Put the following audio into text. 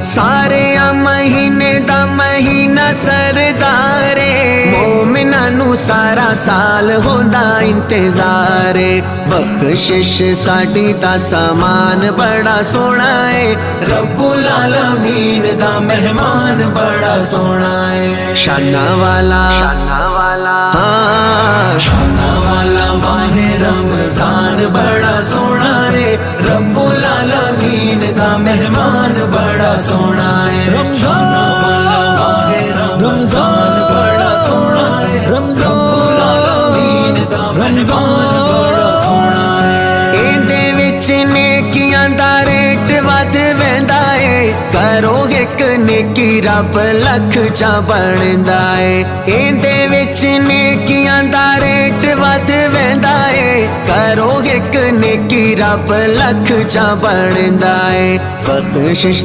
سارے مہینے دا مہینہ سردارے مومناں نو سارا سال ہوندا انتظار بخشش ساڈی دا سامان بڑا سونا ہے رب العالمین دا مہمان بڑا سونا ہے شانہ والا ہاں شانہ والا ماہ رمضان بڑا سونا ہے رب العالمین دا مہمان بڑا سونا ہے شانہ والا ماہ رمضان بڑا سونا ہے رب العالمین دا مہمان بڑا سونا ہے ایندے وچ نیکیاں دا ریٹ ود ویندا ہے کرو ایک نیکی رب لکھ چا بندا ہے ایندے وچ نیکیاں دا ریٹ ود ویندا ہے کرو ایک نیکی رب لکھ چا بندا ہے بخشش